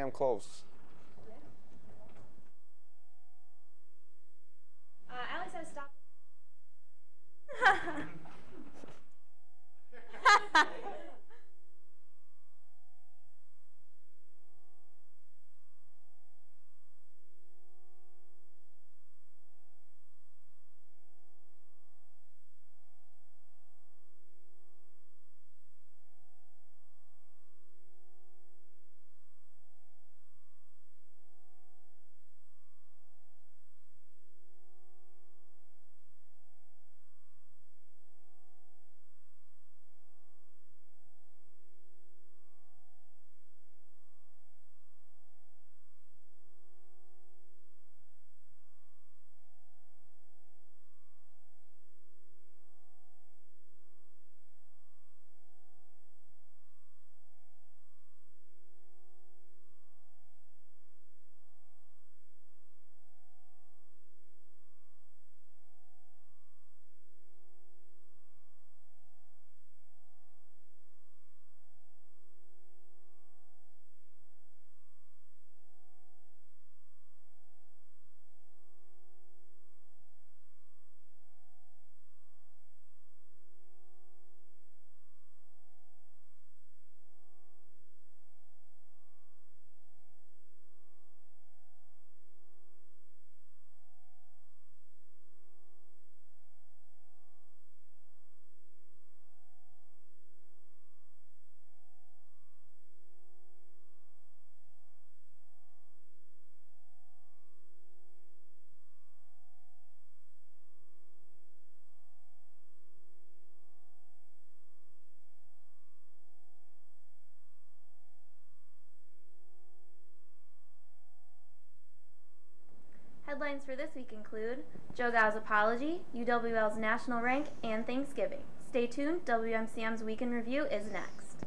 damn close. Alex has stopped. Headlines for this week include Joe Gao's apology, UWL's national rank, and Thanksgiving. Stay tuned, WMCM's Week in Review is next.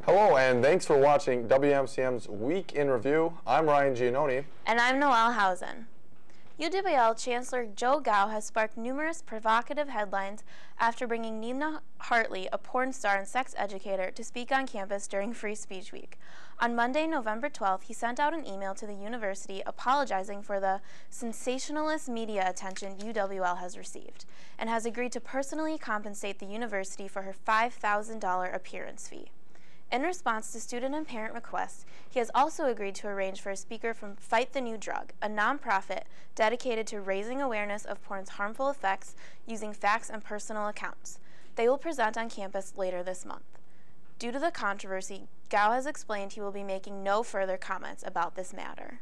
Hello, and thanks for watching WMCM's Week in Review. I'm Ryan Giannoni. And I'm Noelle Hausen. UWL Chancellor Joe Gao has sparked numerous provocative headlines after bringing Nina Hartley, a porn star and sex educator, to speak on campus during Free Speech Week. On Monday, November 12th, he sent out an email to the university apologizing for the sensationalist media attention UWL has received, and has agreed to personally compensate the university for her $5,000 appearance fee. In response to student and parent requests, he has also agreed to arrange for a speaker from Fight the New Drug, a nonprofit dedicated to raising awareness of porn's harmful effects using facts and personal accounts. They will present on campus later this month. Due to the controversy, Gao has explained he will be making no further comments about this matter.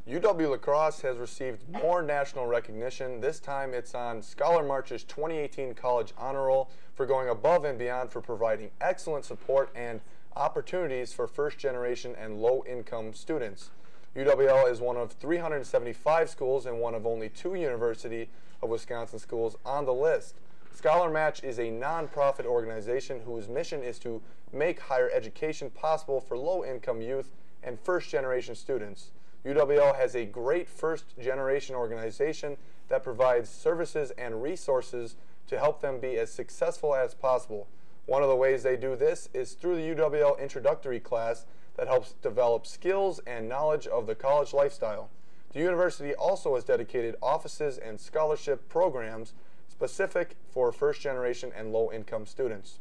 UW La Crosse has received more national recognition. This time it's on Scholar March's 2018 College Honor Roll for going above and beyond for providing excellent support and opportunities for first-generation and low-income students. UWL is one of 375 schools and one of only 2 University of Wisconsin schools on the list. Scholar Match is a nonprofit organization whose mission is to make higher education possible for low-income youth and first-generation students. UWL has a great first-generation organization that provides services and resources to help them be as successful as possible. One of the ways they do this is through the UWL introductory class that helps develop skills and knowledge of the college lifestyle. The university also has dedicated offices and scholarship programs specific for first-generation and low-income students.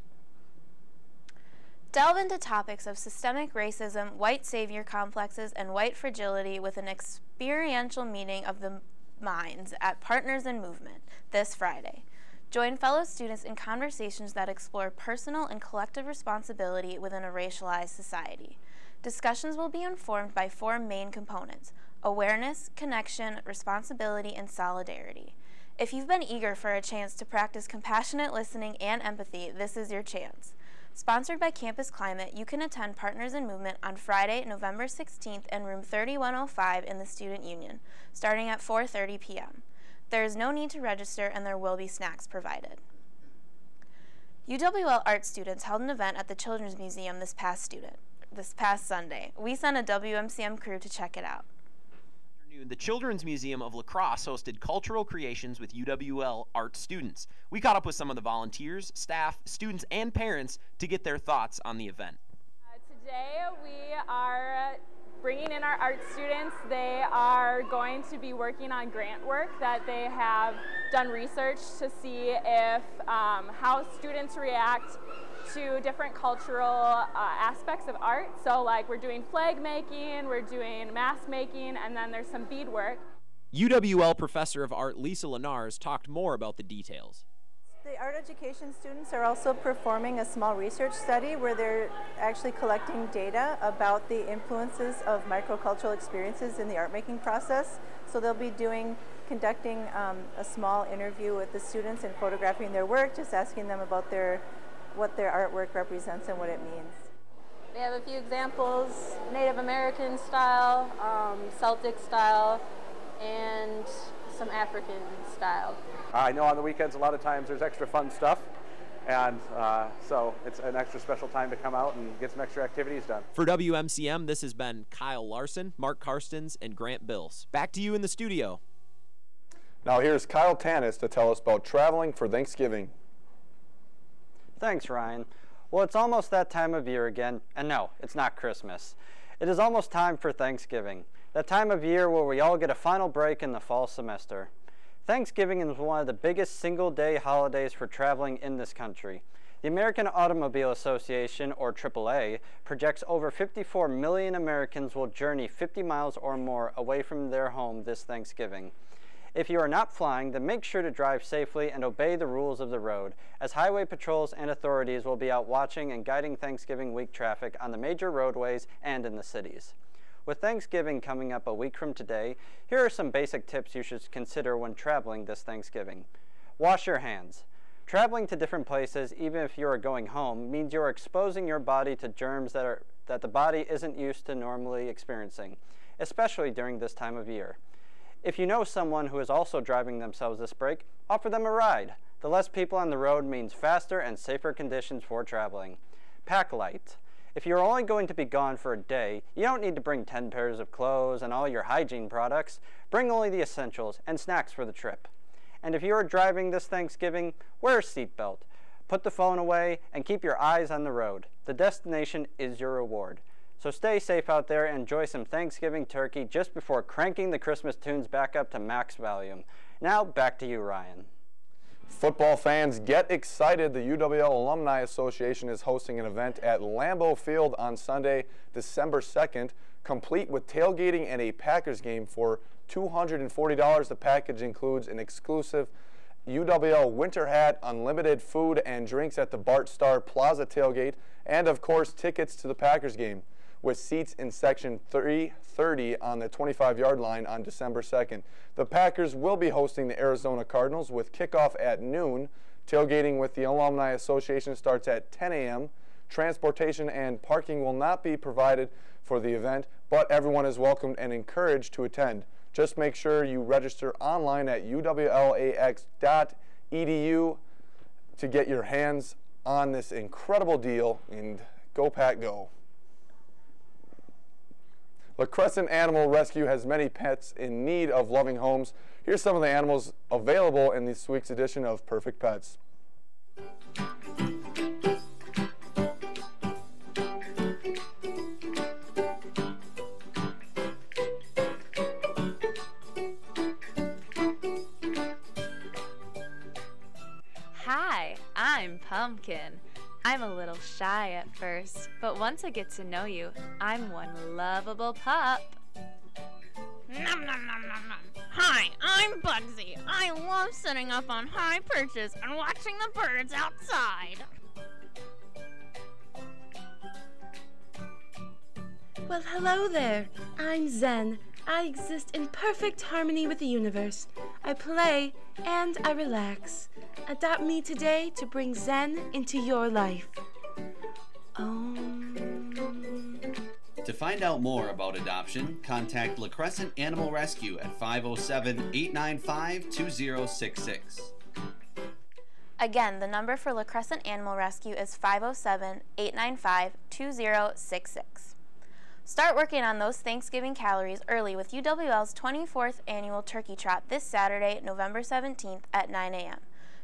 Delve into topics of systemic racism, white savior complexes, and white fragility with an experiential meeting of the minds at Partners in Movement this Friday. Join fellow students in conversations that explore personal and collective responsibility within a racialized society. Discussions will be informed by 4 main components: awareness, connection, responsibility, and solidarity. If you've been eager for a chance to practice compassionate listening and empathy, this is your chance. Sponsored by Campus Climate, you can attend Partners in Movement on Friday, November 16th in room 3105 in the Student Union, starting at 4:30 p.m. There is no need to register and there will be snacks provided. UWL art students held an event at the Children's Museum this past Sunday. We sent a WMCM crew to check it out. The Children's Museum of La Crosse hosted cultural creations with UWL art students. We caught up with some of the volunteers, staff, students, and parents to get their thoughts on the event. Today we are bringing in our art students. They are going to be working on grant work that they have done research to see if how students react to different cultural aspects of art. So like we're doing flag making, we're doing mask making, and then there's some beadwork. UWL Professor of Art Lisa Lenars talked more about the details. The art education students are also performing a small research study where they're actually collecting data about the influences of microcultural experiences in the art making process. So they'll be conducting a small interview with the students and photographing their work, just asking them about what their artwork represents and what it means. We have a few examples: Native American style, Celtic style, and some African style. I know on the weekends a lot of times there's extra fun stuff, and so it's an extra special time to come out and get some extra activities done. For WMCM, this has been Kyle Larson, Mark Karstens, and Grant Bills. Back to you in the studio. Now here's Kyle Tanis to tell us about traveling for Thanksgiving. Thanks, Ryan. Well, it's almost that time of year again, and no, it's not Christmas. It is almost time for Thanksgiving, that time of year where we all get a final break in the fall semester. Thanksgiving is one of the biggest single-day holidays for traveling in this country. The American Automobile Association, or AAA, projects over 54 million Americans will journey 50 miles or more away from their home this Thanksgiving. If you are not flying, then make sure to drive safely and obey the rules of the road, as highway patrols and authorities will be out watching and guiding Thanksgiving week traffic on the major roadways and in the cities. With Thanksgiving coming up a week from today, here are some basic tips you should consider when traveling this Thanksgiving. Wash your hands. Traveling to different places, even if you are going home, means you are exposing your body to germs that the body isn't used to normally experiencing, especially during this time of year. If you know someone who is also driving themselves this break, offer them a ride. The less people on the road means faster and safer conditions for traveling. Pack light. If you're only going to be gone for a day, you don't need to bring 10 pairs of clothes and all your hygiene products. Bring only the essentials and snacks for the trip. And if you are driving this Thanksgiving, wear a seatbelt. Put the phone away and keep your eyes on the road. The destination is your reward. So stay safe out there and enjoy some Thanksgiving turkey just before cranking the Christmas tunes back up to max volume. Now, back to you, Ryan. Football fans, get excited. The UWL Alumni Association is hosting an event at Lambeau Field on Sunday, December 2nd, complete with tailgating and a Packers game for $240. The package includes an exclusive UWL winter hat, unlimited food and drinks at the Bart Starr Plaza tailgate, and of course tickets to the Packers game, with seats in section 330 on the 25-yard line on December 2nd. The Packers will be hosting the Arizona Cardinals with kickoff at noon. Tailgating with the Alumni Association starts at 10 a.m. Transportation and parking will not be provided for the event, but everyone is welcomed and encouraged to attend. Just make sure you register online at uwlax.edu to get your hands on this incredible deal, and go Pack Go. La Crescent Animal Rescue has many pets in need of loving homes. Here's some of the animals available in this week's edition of Perfect Pets. Hi, I'm Pumpkin. I'm a little shy at first, but once I get to know you, I'm one lovable pup. Nom nom nom nom nom. Hi, I'm Bugsy. I love sitting up on high perches and watching the birds outside. Well, hello there. I'm Zen. I exist in perfect harmony with the universe. I play and I relax. Adopt me today to bring Zen into your life. To find out more about adoption, contact La Crescent Animal Rescue at 507-895-2066. Again, the number for La Crescent Animal Rescue is 507-895-2066. Start working on those Thanksgiving calories early with UWL's 24th annual Turkey Trot this Saturday, November 17th at 9 a.m.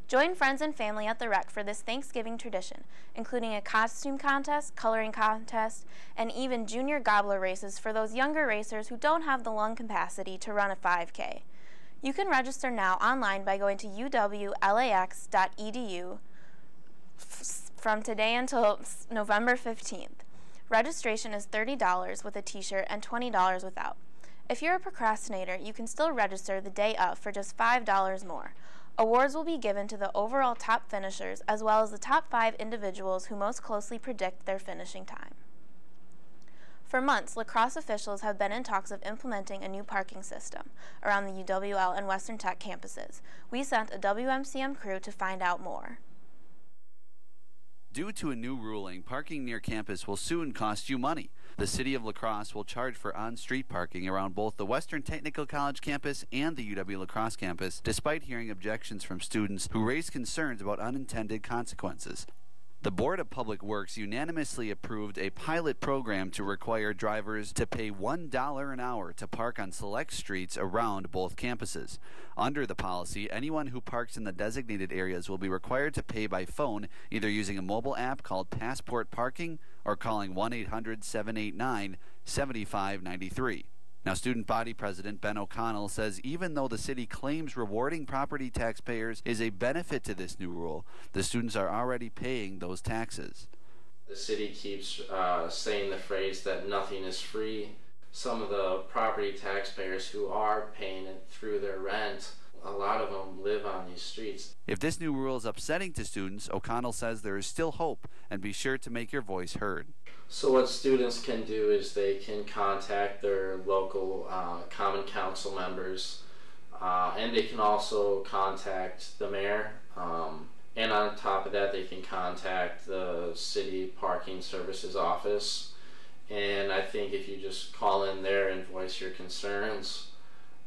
Join friends and family at the Rec for this Thanksgiving tradition, including a costume contest, coloring contest, and even junior gobbler races for those younger racers who don't have the lung capacity to run a 5K. You can register now online by going to uwlax.edu from today until November 15th. Registration is $30 with a t-shirt and $20 without. If you're a procrastinator, you can still register the day of for just $5 more. Awards will be given to the overall top finishers as well as the top 5 individuals who most closely predict their finishing time. For months, La Crosse officials have been in talks of implementing a new parking system around the UWL and Western Tech campuses. We sent a WMCM crew to find out more. Due to a new ruling, parking near campus will soon cost you money. The City of La Crosse will charge for on-street parking around both the Western Technical College campus and the UW-La Crosse campus, despite hearing objections from students who raised concerns about unintended consequences. The Board of Public Works unanimously approved a pilot program to require drivers to pay $1 an hour to park on select streets around both campuses. Under the policy, anyone who parks in the designated areas will be required to pay by phone, either using a mobile app called Passport Parking or calling 1-800-789-7593. Now, Student Body President Ben O'Connell says even though the city claims rewarding property taxpayers is a benefit to this new rule, the students are already paying those taxes. The city keeps saying the phrase that nothing is free. Some of the property taxpayers who are paying it through their rent, a lot of them live on these streets. If this new rule is upsetting to students, O'Connell says there is still hope, and be sure to make your voice heard. So what students can do is they can contact their local Common Council members, and they can also contact the mayor, and on top of that they can contact the city parking services office. And I think if you just call in there and voice your concerns,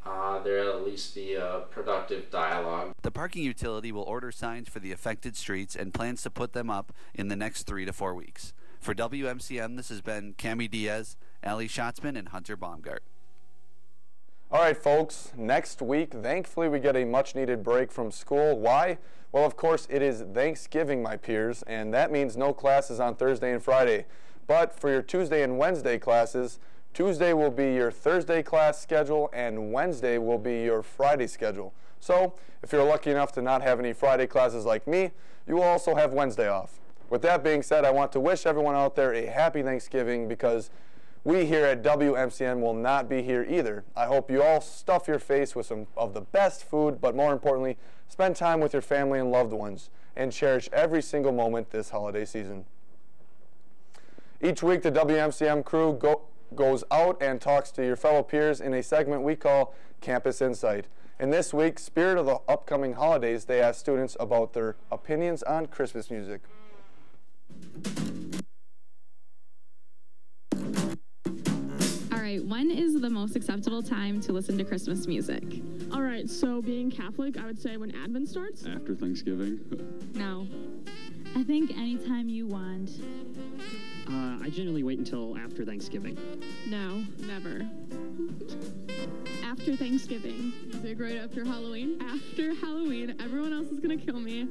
there'll at least be a productive dialogue. The parking utility will order signs for the affected streets and plans to put them up in the next 3 to 4 weeks. For WMCM, this has been Cami Diaz, Ali Schatzman, and Hunter Baumgart. All right, folks, next week, thankfully, we get a much-needed break from school. Why? Well, of course, it is Thanksgiving, my peers, and that means no classes on Thursday and Friday. But for your Tuesday and Wednesday classes, Tuesday will be your Thursday class schedule, and Wednesday will be your Friday schedule. So, if you're lucky enough to not have any Friday classes like me, you will also have Wednesday off. With that being said, I want to wish everyone out there a happy Thanksgiving because we here at WMCM will not be here either. I hope you all stuff your face with some of the best food, but more importantly, spend time with your family and loved ones and cherish every single moment this holiday season. Each week, the WMCM crew goes out and talks to your fellow peers in a segment we call Campus Insight. And this week, spirit of the upcoming holidays, they ask students about their opinions on Christmas music. All right, when is the most acceptable time to listen to Christmas music? All right, so being Catholic, I would say when Advent starts. After Thanksgiving. No. I think anytime you want. I generally wait until after Thanksgiving. No, never. After Thanksgiving. Like right after Halloween. After Halloween, everyone else is gonna kill me.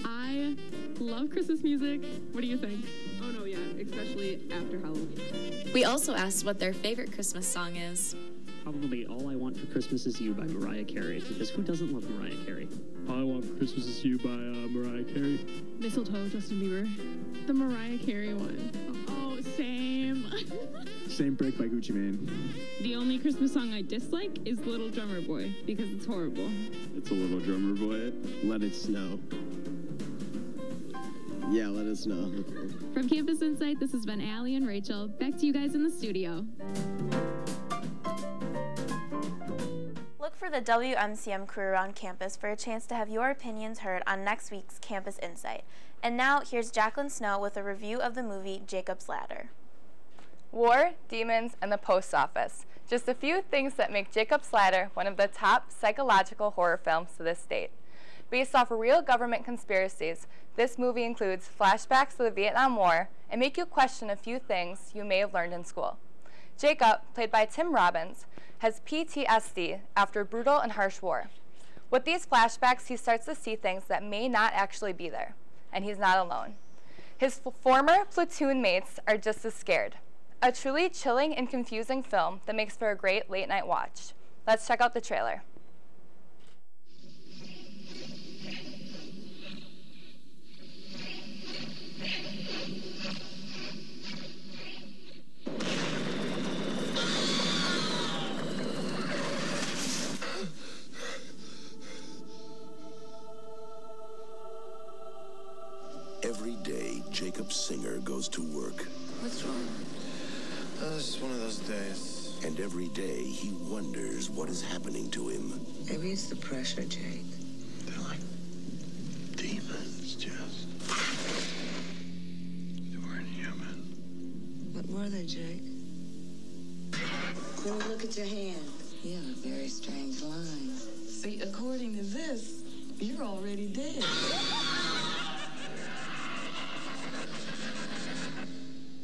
I love Christmas music. What do you think? Oh no, yeah, especially after Halloween. We also asked what their favorite Christmas song is. Probably All I Want for Christmas Is You by Mariah Carey, because who doesn't love Mariah Carey? All I Want for Christmas Is You by Mariah Carey. Mistletoe, Justin Bieber. The Mariah Carey one. Oh, same. Same Break by Gucci Mane. The only Christmas song I dislike is Little Drummer Boy, because it's horrible. It's a Little Drummer Boy. Let It Snow. Yeah, let us know. From Campus Insight, this has been Allie and Rachel. Back to you guys in the studio. Look for the WMCM crew around campus for a chance to have your opinions heard on next week's Campus Insight. And now, here's Jacqueline Snow with a review of the movie Jacob's Ladder. War, demons, and the post office. Just a few things that make Jacob's Ladder one of the top psychological horror films to this date. Based off real government conspiracies, this movie includes flashbacks to the Vietnam War and make you question a few things you may have learned in school. Jacob, played by Tim Robbins, has PTSD after a brutal and harsh war. With these flashbacks, he starts to see things that may not actually be there, and he's not alone. His former platoon mates are just as scared. A truly chilling and confusing film that makes for a great late-night watch. Let's check out the trailer. Every day, Jacob Singer goes to work. What's wrong? It's just one of those days. And every day, he wonders what is happening to him. Maybe it's the pressure, Jake. They're like demons, Jess. They weren't human. What were they, Jake? Let me look at your hand. You have a very strange line. See, according to this, you're already dead.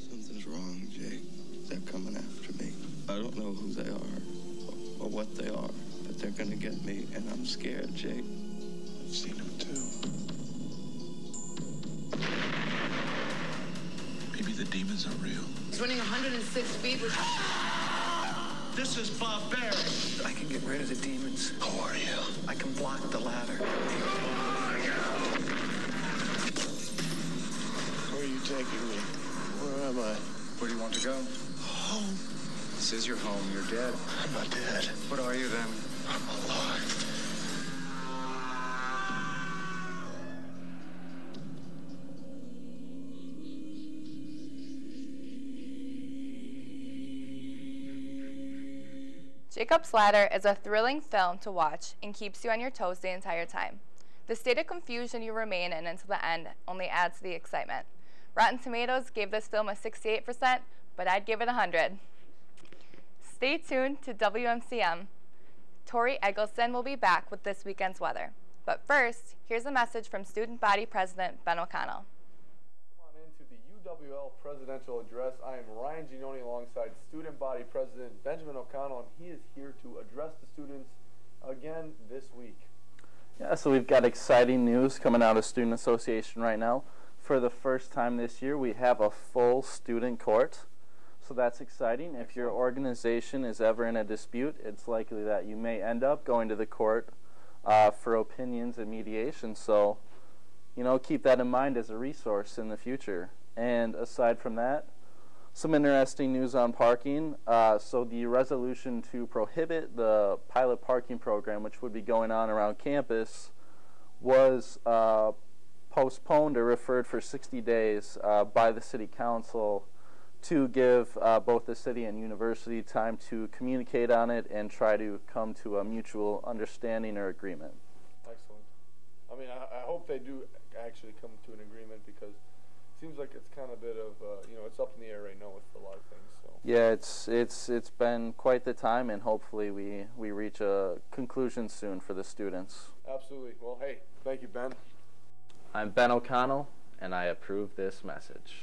Something's wrong, Jake. They're coming after me. I don't know who they are or what they are, but they're gonna get me, and I'm scared, Jake. I've seen them too. Maybe the demons are real. He's running 106 feet with... This is barbaric. I can get rid of the demons. Who are you? I can block the ladder. Where are you taking me? Where am I? Where do you want to go? Home. This is your home. You're dead. I'm not dead. What are you then? I'm alive. Jacob's Ladder is a thrilling film to watch and keeps you on your toes the entire time. The state of confusion you remain in until the end only adds to the excitement. Rotten Tomatoes gave this film a 68%, but I'd give it 100. Stay tuned to WMCM. Tori Eggleston will be back with this weekend's weather. But first, here's a message from Student Body President Ben O'Connell. Come on into the UWL presidential address. I am Ryan Gignoni alongside Student Body President Benjamin O'Connell, and he is here to address the students again this week. Yeah, so we've got exciting news coming out of Student Association right now. For the first time this year, we have a full student court. So that's exciting. If your organization is ever in a dispute, it's likely that you may end up going to the court for opinions and mediation. So, you know, keep that in mind as a resource in the future. And aside from that, some interesting news on parking. So the resolution to prohibit the pilot parking program, which would be going on around campus, was postponed or referred for 60 days by the City Council to give both the city and university time to communicate on it and try to come to a mutual understanding or agreement. Excellent. I mean, I hope they do actually come to an agreement, because it seems like it's kind of a bit of, you know, it's up in the air right now with a lot of things. So. Yeah, it's been quite the time, and hopefully we reach a conclusion soon for the students. Absolutely. Well, hey, thank you, Ben. I'm Ben O'Connell, and I approve this message.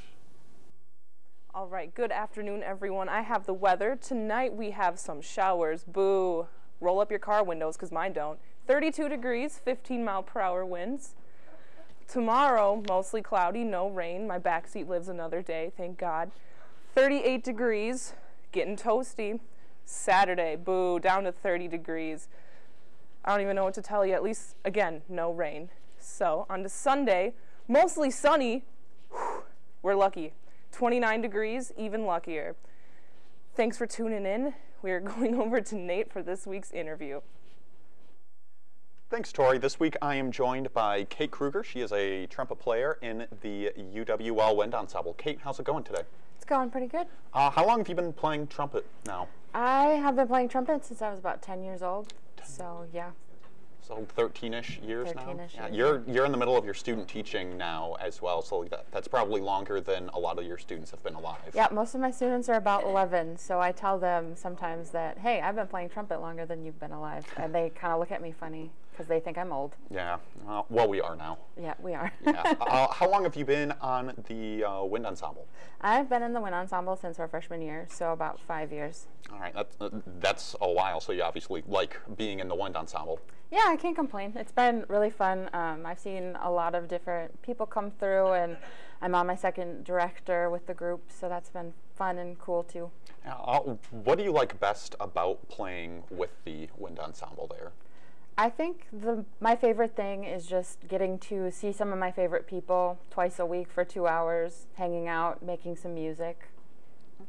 All right, good afternoon, everyone. I have the weather. Tonight we have some showers. Boo. Roll up your car windows, because mine don't. 32 degrees, 15-mile-per-hour winds. Tomorrow, mostly cloudy, no rain. My backseat lives another day, thank God. 38 degrees, getting toasty. Saturday, boo, down to 30 degrees. I don't even know what to tell you. At least, again, no rain. So, on to Sunday, mostly sunny. Whew, we're lucky. 29 degrees, even luckier. Thanks for tuning in. We are going over to Nate for this week's interview. Thanks, Tori. This week I am joined by Kate Kruger. She is a trumpet player in the UWL Wind Ensemble. Kate, how's it going today? It's going pretty good. How long have you been playing trumpet now? I have been playing trumpet since I was about 10 years old. So, yeah. So 13-ish years now? 13-ish Yeah, years. you're in the middle of your student teaching now as well, so that's probably longer than a lot of your students have been alive. Yeah, most of my students are about 11, so I tell them sometimes that, hey, I've been playing trumpet longer than you've been alive, and they kind of look at me funny because they think I'm old. Yeah, well, we are now. Yeah, we are. Yeah. How long have you been on the wind ensemble? I've been in the wind ensemble since our freshman year, so about 5 years. All right, that's a while, so you obviously like being in the wind ensemble. Yeah, I can't complain. It's been really fun. I've seen a lot of different people come through, and I'm on my second director with the group, so that's been fun and cool too. What do you like best about playing with the wind ensemble there? I think my favorite thing is just getting to see some of my favorite people twice a week for 2 hours, hanging out, making some music.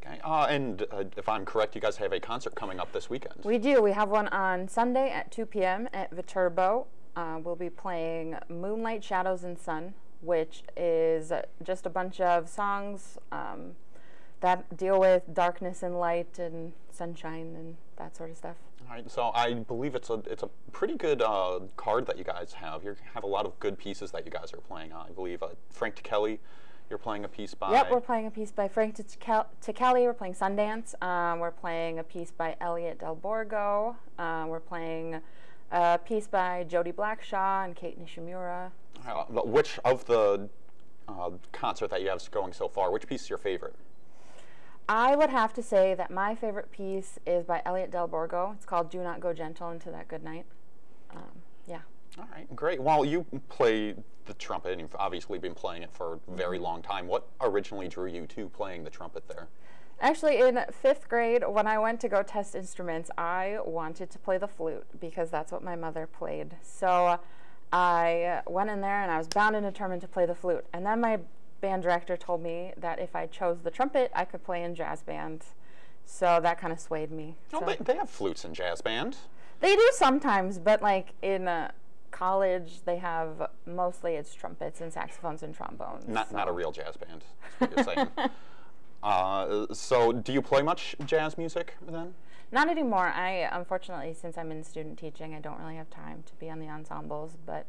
Okay, and if I'm correct, you guys have a concert coming up this weekend. We do. We have one on Sunday at 2 p.m. at Viterbo. We'll be playing Moonlight, Shadows, and Sun, which is just a bunch of songs that deal with darkness and light and sunshine and that sort of stuff. All right, so I believe it's a pretty good card that you guys have. You have a lot of good pieces that you guys are playing on. I believe Frank Ticheli, you're playing a piece by... Yep, we're playing a piece by Frank Ticheli. We're playing Sundance. We're playing a piece by Elliot Del Borgo. We're playing a piece by Jody Blackshaw and Kate Nishimura. Which of the concert that you have going so far, which piece is your favorite? I would have to say that my favorite piece is by Elliot Del Borgo. It's called Do Not Go Gentle Into That Good Night. Yeah. All right, great. Well, you play the trumpet, and you've obviously been playing it for a very long time. What originally drew you to playing the trumpet there? Actually, in 5th grade, when I went to go test instruments, I wanted to play the flute because that's what my mother played. So I went in there and I was bound and determined to play the flute. And then my band director told me that if I chose the trumpet, I could play in jazz band. So that kind of swayed me. Oh, so they have flutes in jazz band. They do sometimes, but like in college, they have mostly it's trumpets and saxophones and trombones. Not a real jazz band, that's what you're saying. So do you play much jazz music then? Not anymore. Unfortunately, since I'm in student teaching, I don't really have time to be on the ensembles, but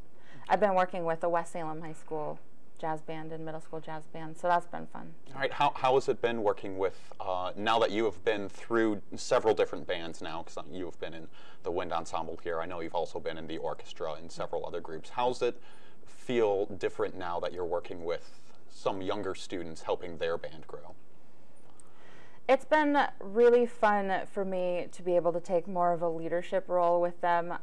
I've been working with the West Salem High School jazz band and middle school jazz band, so that's been fun. All right, how has it been working with, now that you have been through several different bands now, because you have been in the wind ensemble here, I know you've also been in the orchestra and several other groups. How's it feel different now that you're working with some younger students helping their band grow? It's been really fun for me to be able to take more of a leadership role with them.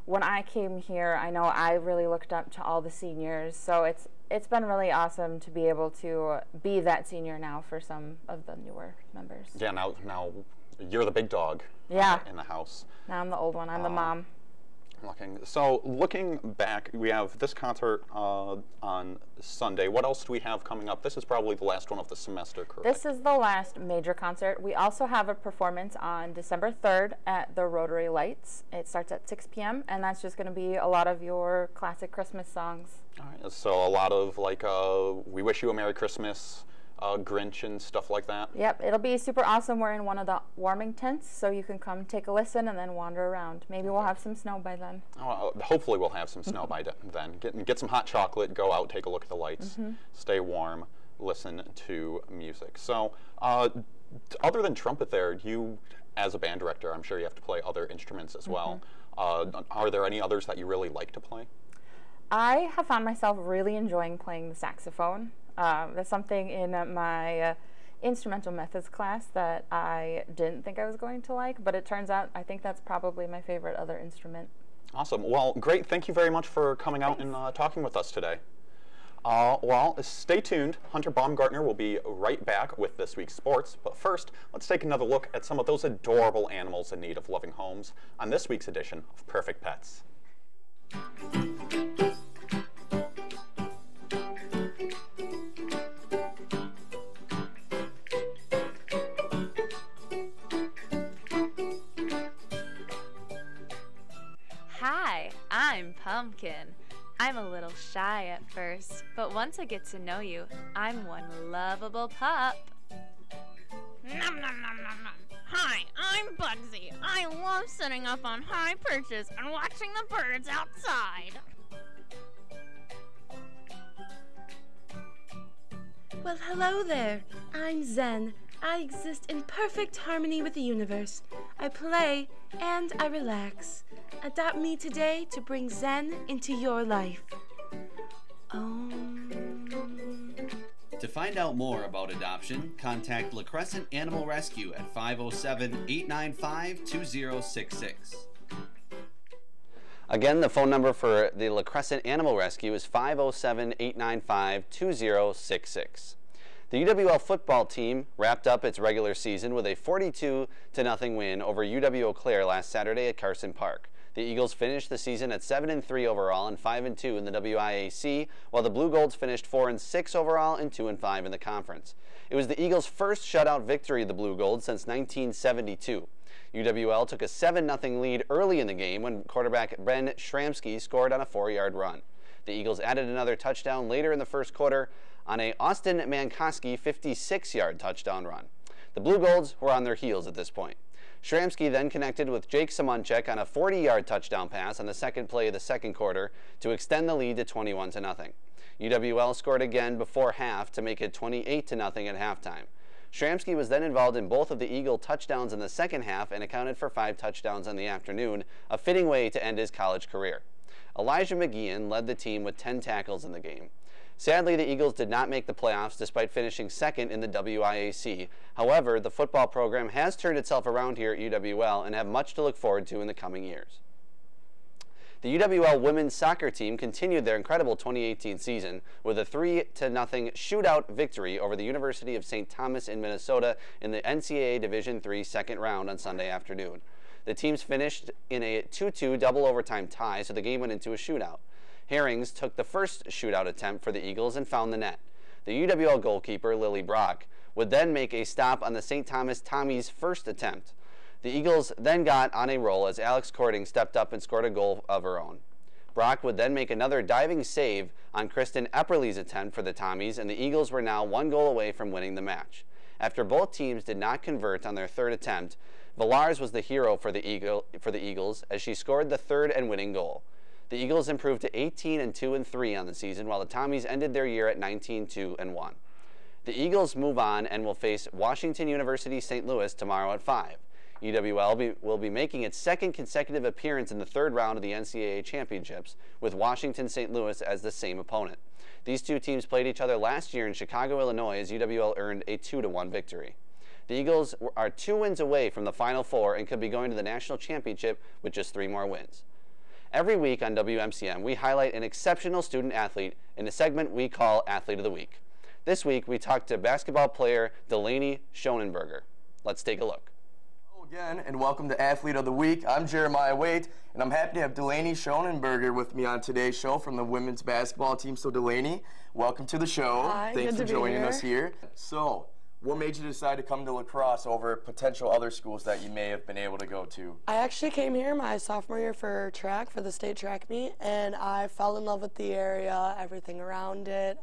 When I came here, I know I really looked up to all the seniors, so it's been really awesome to be able to be that senior now for some of the newer members. Yeah, now you're the big dog in the house. Now I'm the old one. I'm the mom. Looking back, we have this concert on Sunday. What else do we have coming up? This is probably the last one of the semester, correct? This is the last major concert. We also have a performance on December 3rd at the Rotary Lights. It starts at 6 p.m. and that's just going to be a lot of your classic Christmas songs. All right, so a lot of like We Wish You a Merry Christmas, Grinch and stuff like that? Yep, it'll be super awesome. We're in one of the warming tents, so you can come take a listen and then wander around. Maybe we'll have some snow by then. Oh, hopefully we'll have some snow by then. Get some hot chocolate, go out, take a look at the lights, stay warm, listen to music. So other than trumpet there, you, as a band director, I'm sure you have to play other instruments as well. Are there any others that you really like to play? I have found myself really enjoying playing the saxophone. That's something in my instrumental methods class that I didn't think I was going to like, but it turns out I think that's probably my favorite other instrument. Awesome. Well, great. Thank you very much for coming out and talking with us today. Well, stay tuned. Hunter Baumgartner will be right back with this week's sports, but first, let's take another look at some of those adorable animals in need of loving homes on this week's edition of Perfect Pets. Hi, I'm Pumpkin. I'm a little shy at first, but once I get to know you, I'm one lovable pup. Nom nom nom nom nom. Hi, I'm Bugsy. I love love sitting up on high perches and watching the birds outside. Well, hello there. I'm Zen. I exist in perfect harmony with the universe. I play and I relax. Adopt me today to bring Zen into your life. To find out more about adoption, contact La Crescent Animal Rescue at 507-895-2066. Again, the phone number for the La Crescent Animal Rescue is 507-895-2066. The UWL football team wrapped up its regular season with a 42-0 win over UW-Eau Claire last Saturday at Carson Park. The Eagles finished the season at 7-3 overall and 5-2 in the WIAC, while the Blue Golds finished 4-6 overall and 2-5 in the conference. It was the Eagles' first shutout victory of the Blue Golds since 1972. UWL took a 7-0 lead early in the game when quarterback Ben Shramsky scored on a 4-yard run. The Eagles added another touchdown later in the first quarter on a Austin Mankoski 56-yard touchdown run. The Blue Golds were on their heels at this point. Shramsky then connected with Jake Samunchek on a 40-yard touchdown pass on the second play of the second quarter to extend the lead to 21-0. UWL scored again before half to make it 28-0 at halftime. Shramsky was then involved in both of the Eagle touchdowns in the second half and accounted for 5 touchdowns in the afternoon, a fitting way to end his college career. Elijah McGeehan led the team with 10 tackles in the game. Sadly, the Eagles did not make the playoffs despite finishing second in the WIAC. However, the football program has turned itself around here at UWL and have much to look forward to in the coming years. The UWL women's soccer team continued their incredible 2018 season with a 3-0 shootout victory over the University of St. Thomas in Minnesota in the NCAA Division III second round on Sunday afternoon. The teams finished in a 2-2 double overtime tie, so the game went into a shootout. Herrings took the first shootout attempt for the Eagles and found the net. The UWL goalkeeper, Lily Brock, would then make a stop on the St. Thomas Tommies' first attempt. The Eagles then got on a roll as Alex Cording stepped up and scored a goal of her own. Brock would then make another diving save on Kristen Epperle's attempt for the Tommies, and the Eagles were now 1 goal away from winning the match. After both teams did not convert on their third attempt, Villars was the hero for the Eagles as she scored the third and winning goal. The Eagles improved to 18-2-3 on the season, while the Tommies ended their year at 19-2-1. The Eagles move on and will face Washington University St. Louis tomorrow at 5. UWL will be making its second consecutive appearance in the third round of the NCAA championships, with Washington St. Louis as the same opponent. These two teams played each other last year in Chicago, Illinois, as UWL earned a 2-1 victory. The Eagles are 2 wins away from the Final Four and could be going to the national championship with just 3 more wins. Every week on WMCM, we highlight an exceptional student athlete in a segment we call Athlete of the Week. This week, we talked to basketball player Delaney Schonenberger. Let's take a look. Hello again, and welcome to Athlete of the Week. I'm Jeremiah Waite, and I'm happy to have Delaney Schonenberger with me on today's show from the women's basketball team. So, Delaney, welcome to the show. Hi, Thanks good for to be joining here. us here. So, what made you decide to come to La Crosse over potential other schools that you may have been able to go to? I actually came here my sophomore year for track, for the state track meet, and I fell in love with the area, everything around it.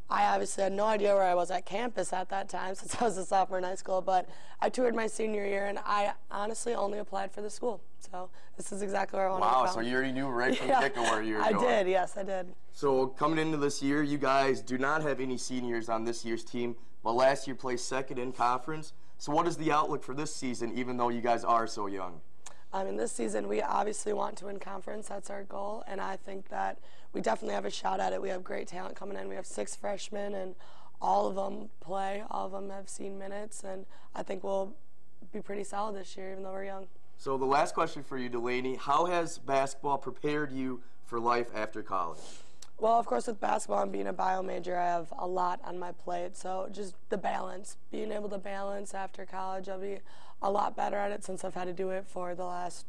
I obviously had no idea where I was at campus at that time since I was a sophomore in high school, but I toured my senior year, and I honestly only applied for the school. So this is exactly where I wanted to come. Wow, so you already knew right from the get-go where you were I going. did, yes, I did. So coming into this year, you guys do not have any seniors on this year's team, but last year placed second in conference. So what is the outlook for this season, even though you guys are so young? In this season, we obviously want to win conference. That's our goal, and I think that we definitely have a shot at it. We have great talent coming in. We have 6 freshmen, and all of them play. All of them have seen minutes, and I think we'll be pretty solid this year, even though we're young. So the last question for you, Delaney, how has basketball prepared you for life after college? Well, of course, with basketball and being a bio major, I have a lot on my plate. So just the balance, being able to balance after college, I'll be a lot better at it since I've had to do it for the last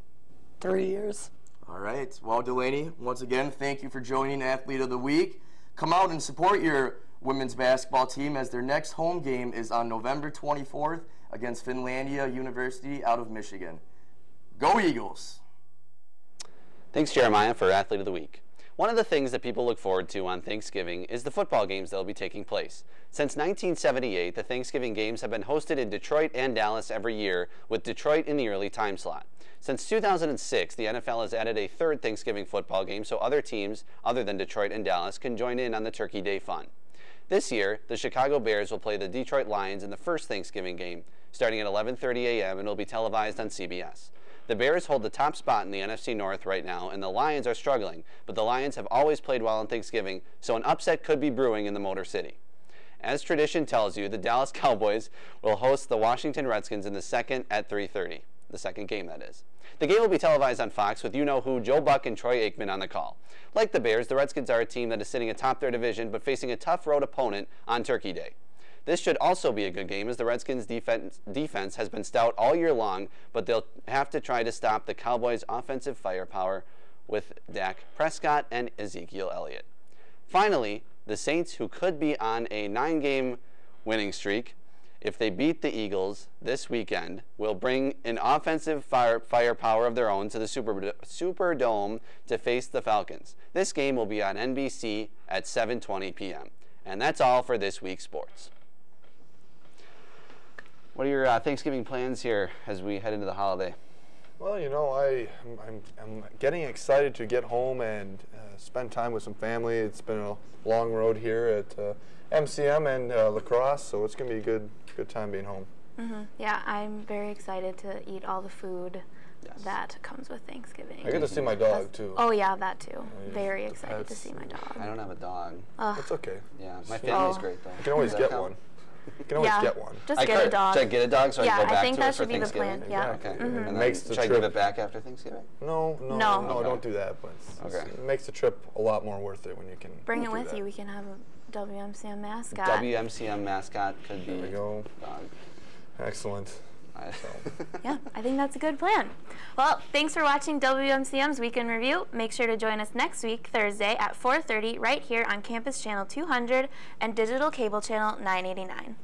3 years. All right. Well, Delaney, once again, thank you for joining Athlete of the Week. Come out and support your women's basketball team as their next home game is on November 24th against Finlandia University out of Michigan. Go Eagles! Thanks, Jeremiah, for Athlete of the Week. One of the things that people look forward to on Thanksgiving is the football games that will be taking place. Since 1978, the Thanksgiving games have been hosted in Detroit and Dallas every year, with Detroit in the early time slot. Since 2006, the NFL has added a third Thanksgiving football game so other teams, other than Detroit and Dallas, can join in on the Turkey Day fun. This year, the Chicago Bears will play the Detroit Lions in the first Thanksgiving game, starting at 11:30 a.m. and will be televised on CBS. The Bears hold the top spot in the NFC North right now, and the Lions are struggling, but the Lions have always played well on Thanksgiving, so an upset could be brewing in the Motor City. As tradition tells you, the Dallas Cowboys will host the Washington Redskins in the second at 3:30. The second game, that is. The game will be televised on Fox with you-know-who Joe Buck and Troy Aikman on the call. Like the Bears, the Redskins are a team that is sitting atop their division but facing a tough road opponent on Turkey Day. This should also be a good game as the Redskins' defense has been stout all year long, but they'll have to try to stop the Cowboys' offensive firepower with Dak Prescott and Ezekiel Elliott. Finally, the Saints, who could be on a 9-game winning streak, if they beat the Eagles this weekend, will bring an offensive firepower of their own to the Superdome to face the Falcons. This game will be on NBC at 7:20 p.m. And that's all for this week's sports. What are your Thanksgiving plans here as we head into the holiday? Well, you know, I'm getting excited to get home and spend time with some family. It's been a long road here at MCM and La Crosse, so it's going to be a good time being home. Yeah, I'm very excited to eat all the food that comes with Thanksgiving. I get to see my dog, too. Oh, yeah, that too. Very excited to see my dog. I don't have a dog. It's okay. Yeah, my family's great, though. You can always get one. You can always get one. Just get a dog. Should I get a dog so I can go back to it for Thanksgiving? Yeah, I think that should be the plan. Yeah. Okay. And then makes the should I trip, give it back after Thanksgiving? No, don't do that. But it makes the trip a lot more worth it when you can bring it with you. We can have a WMCM mascot. WMCM mascot could be. There we go. Dog. Excellent. Yeah, I think that's a good plan. Well, thanks for watching WMCM's Weekend Review. Make sure to join us next week, Thursday at 4:30, right here on Campus Channel 200 and Digital Cable Channel 989.